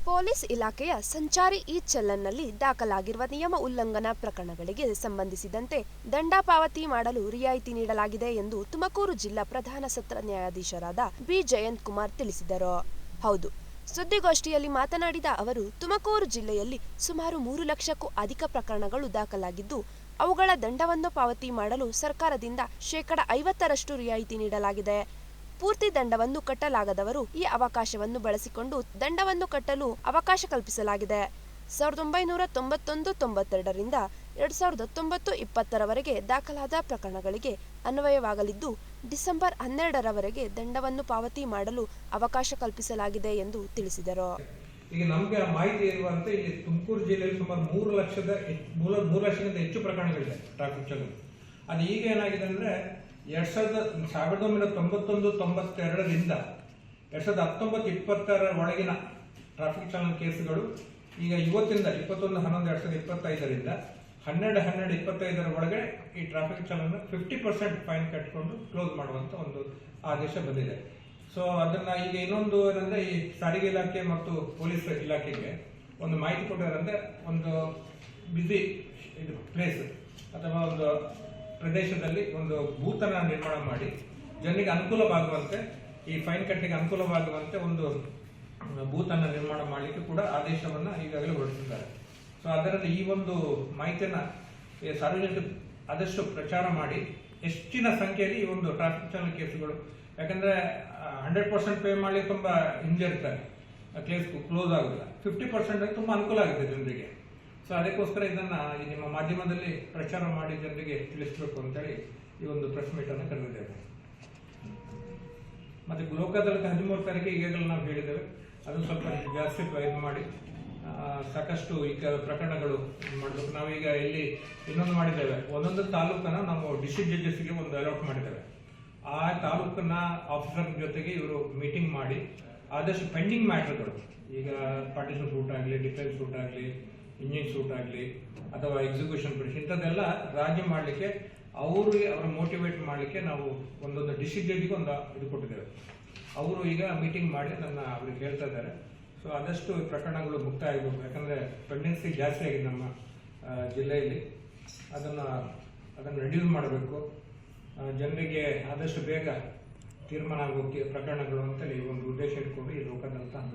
Police ಇಲಾಖೆಯ ಸಂಚಾರಿ ಇ-ಚಲನ್ನಲ್ಲಿ ದಾಖಲಾಗಿರುವ ನಿಯಮ ಉಲ್ಲಂಘನಾ ಪ್ರಕರಣಗಳಿಗೆ ಸಂಬಂಧಿಸಿದಂತೆ ದಂಡ ಪಾವತಿ ಮಾಡಲು ರಿಯಾಯಿತಿ ನೀಡಲಾಗಿದೆ ಎಂದು ತುಮಕೂರು ಜಿಲ್ಲಾ ಪ್ರಧಾನ ಸತ್ರ ನ್ಯಾಯಾಧೀಶರಾದ ಬಿ ಜಯಂತ್ ಕುಮಾರ್ ತಿಳಿಸಿದರು. ಹೌದು, ಸುದ್ದಿಗೋಷ್ಠಿಯಲ್ಲಿ ಮಾತನಾಡಿದ ಅವರು, ತುಮಕೂರು ಜಿಲ್ಲೆಯಲ್ಲಿ ಸುಮಾರು 3 ಲಕ್ಷಕ್ಕೂ ಅಧಿಕ ಪ್ರಕರಣಗಳು ದಾಖಲಾಗಿದ್ದು, ಅವುಗಳ ದಂಡವನ್ನು ಪಾವತಿ ಮಾಡಲು ಸರ್ಕಾರದಿಂದ ಶೇಕಡ 50ರಷ್ಟು ರಿಯಾಯಿತಿ ನೀಡಲಾಗಿದೆ. ಪೂರ್ತಿ ದಂಡವನ್ನು ಕಟ್ಟಲಾಗದವರು ಈ ಅವಕಾಶವನ್ನು ಬಳಸಿಕೊಂಡು ದಂಡವನ್ನು ಕಟ್ಟಲು ಅವಕಾಶ ಕಲ್ಪಿಸಲಾಗಿದೆ. 1991-92ರಿಂದ 2019-20ರವರೆಗೆ ದಾಖಲಾದ ಪ್ರಕರಣಗಳಿಗೆ ಅನ್ವಯವಾಗಲಿದ್ದು, ಡಿಸೆಂಬರ್ 12ರವರೆಗೆ ದಂಡವನ್ನು ಪಾವತಿ ಮಾಡಲು ಅವಕಾಶ ಕಲ್ಪಿಸಲಾಗಿದೆ ಎಂದು ತಿಳಿಸಿದರು. ಈಗ ನಮಗೆ ಮಾಹಿತಿ ಇರುವಂತೆ ಇಲ್ಲಿ ತುಮಕೂರು ಜಿಲ್ಲೆಯಲ್ಲಿ ಸುಮಾರು 3 ಲಕ್ಷಕ್ಕಿಂತ ಹೆಚ್ಚು ಪ್ರಕರಣಗಳಿದೆ ಟ್ರಾಫಿಕ್ ಚಲನ್. ಅದು ಈಗ ಏನಾಗಿದೆ ಅಂದರೆ 1991-92ರಿಂದ 2019-20ರ ಒಳಗಿನ ಟ್ರಾಫಿಕ್ ಚಲನ್ ಕೇಸುಗಳು ಈಗ ಇವತ್ತಿಂದ 21/11/2025ರಿಂದ 12/12/25ರ ಒಳಗೆ ಈ ಟ್ರಾಫಿಕ್ ಚಲನ್ 50% ಫೈನ್ ಕಟ್ಟಿಕೊಂಡು ಕ್ಲೋಸ್ ಮಾಡುವಂತ ಒಂದು ಆದೇಶ ಬಂದಿದೆ. ಸೊ ಅದನ್ನ ಈಗ ಇನ್ನೊಂದು ಏನಂದ್ರೆ, ಈ ಸಾರಿಗೆ ಇಲಾಖೆ ಮತ್ತು ಪೊಲೀಸ್ ಇಲಾಖೆಗೆ ಒಂದು ಮಾಹಿತಿ ಕೊಟ್ಟಿದ್ದಾರೆ. ಒಂದು ಬಿಸಿ ಪ್ಲೇಸ್ ಅಥವಾ ಒಂದು ಪ್ರದೇಶದಲ್ಲಿ ಒಂದು ಬೂತನ್ನ ನಿರ್ಮಾಣ ಮಾಡಿ ಜನರಿಗೆ ಅನುಕೂಲವಾಗುವಂತೆ, ಈ ಫೈನ್ ಕಟ್ಟಿಗೆ ಅನುಕೂಲವಾಗುವಂತೆ ಒಂದು ಬೂತನ್ನ ನಿರ್ಮಾಣ ಮಾಡಲಿಕ್ಕೆ ಕೂಡ ಆದೇಶವನ್ನ ಈಗಾಗಲೇ ಹೊರಡಿಸಿದ್ದಾರೆ. ಸೊ ಅದರಲ್ಲಿ ಈ ಒಂದು ಮಾಹಿತಿಯನ್ನ ಸಾರ್ವಜನಿಕ ಆದಷ್ಟು ಪ್ರಚಾರ ಮಾಡಿ ಹೆಚ್ಚಿನ ಸಂಖ್ಯೆಯಲ್ಲಿ ಈ ಒಂದು ಟ್ರಾಫಿಕ್ ಚಲನ್ ಕೇಸುಗಳು, ಯಾಕಂದ್ರೆ 100% ಪೇ ಮಾಡಿ ತುಂಬಾ ಹಿಂಜರಿತಾರೆ, ಕೇಸ್ ಕ್ಲೋಸ್ ಆಗುದಿಲ್ಲ. 50% ತುಂಬಾ ಅನುಕೂಲ ಆಗುತ್ತೆ ಜನರಿಗೆ. ಸೊ ಅದಕ್ಕೋಸ್ಕರ ಇದನ್ನ ನಿಮ್ಮ ಮಾಧ್ಯಮದಲ್ಲಿ ಪ್ರಚಾರ ಮಾಡಿ ಜನರಿಗೆ ತಿಳಿಸಬೇಕು ಅಂತೇಳಿ ಈ ಒಂದು ಪ್ರೆಸ್ ಮೀಟ್ ಅನ್ನು ಕರೆದಿದ್ದೇವೆ. ಮತ್ತೆ ಲೋಕದಾಲತ್ 13 ತಾರೀಕಿಗೆ ಈಗಾಗಲೇ ನಾವು ಹೇಳಿದ್ದೇವೆ, ಅದು ಸ್ವಲ್ಪ ಜಾಸ್ತಿ ಇದು ಮಾಡಿ ಸಾಕಷ್ಟು ಈಗ ಪ್ರಕರಣಗಳು ಮಾಡಬೇಕು. ನಾವೀಗ ಇಲ್ಲಿ ಇನ್ನೊಂದು ಮಾಡಿದ್ದೇವೆ, ಒಂದೊಂದು ತಾಲೂಕನ್ನ ನಾವು ಡಿಸ್ಟ್ರಿಕ್ಟ್ ಜಡ್ಜಸ್ಗೆ ಒಂದು ಅಲಾಟ್ ಮಾಡಿದ್ದೇವೆ. ಆ ತಾಲೂಕನ್ನ ಆಫೀಸರ್ ಜೊತೆಗೆ ಇವರು ಮೀಟಿಂಗ್ ಮಾಡಿ ಆದಷ್ಟು ಪೆಂಡಿಂಗ್ ಮ್ಯಾಟರ್ಗಳು, ಈಗ ಪಾರ್ಟಿಷನ್ ಸೂಟ್ ಆಗಲಿ, ಡಿಫೆನ್ಸ್ ಸೂಟ್ ಆಗಲಿ, ಇಂಜಿನ್ ಸೂಟ್ ಆಗಲಿ ಅಥವಾ ಎಕ್ಸಿಕ್ಯೂಷನ್ ಪಿಟಿಷನ್, ಇಂಥದ್ದೆಲ್ಲ ರಾಜಿ ಮಾಡಲಿಕ್ಕೆ ಅವ್ರ ಮೋಟಿವೇಟ್ ಮಾಡಲಿಕ್ಕೆ ನಾವು ಒಂದೊಂದು ಡಿಸ್ಟ್ರಿಕ್ಟ್ ಜಡ್ಜಿಗೆ ಒಂದು ಇದು ಕೊಟ್ಟಿದ್ದೇವೆ. ಅವರು ಈಗ ಮೀಟಿಂಗ್ ಮಾಡಿ ಅವ್ರಿಗೆ ಹೇಳ್ತಾ ಇದ್ದಾರೆ. ಸೊ ಆದಷ್ಟು ಪ್ರಕರಣಗಳು ಮುಕ್ತಾಯ ಆಗಬೇಕು, ಯಾಕಂದರೆ ಪೆಂಡೆನ್ಸಿ ಜಾಸ್ತಿ ಆಗಿದೆ ನಮ್ಮ ಜಿಲ್ಲೆಯಲ್ಲಿ. ಅದನ್ನು ರೆಡ್ಯೂಸ್ ಮಾಡಬೇಕು, ಜನರಿಗೆ ಆದಷ್ಟು ಬೇಗ ತೀರ್ಮಾನ ಆಗೋಕ್ಕೆ ಪ್ರಕರಣಗಳು ಅಂತೇಳಿ ಒಂದು ಉದ್ದೇಶ ಇಟ್ಕೊಂಡು ಈ ಲೋಕದಂತ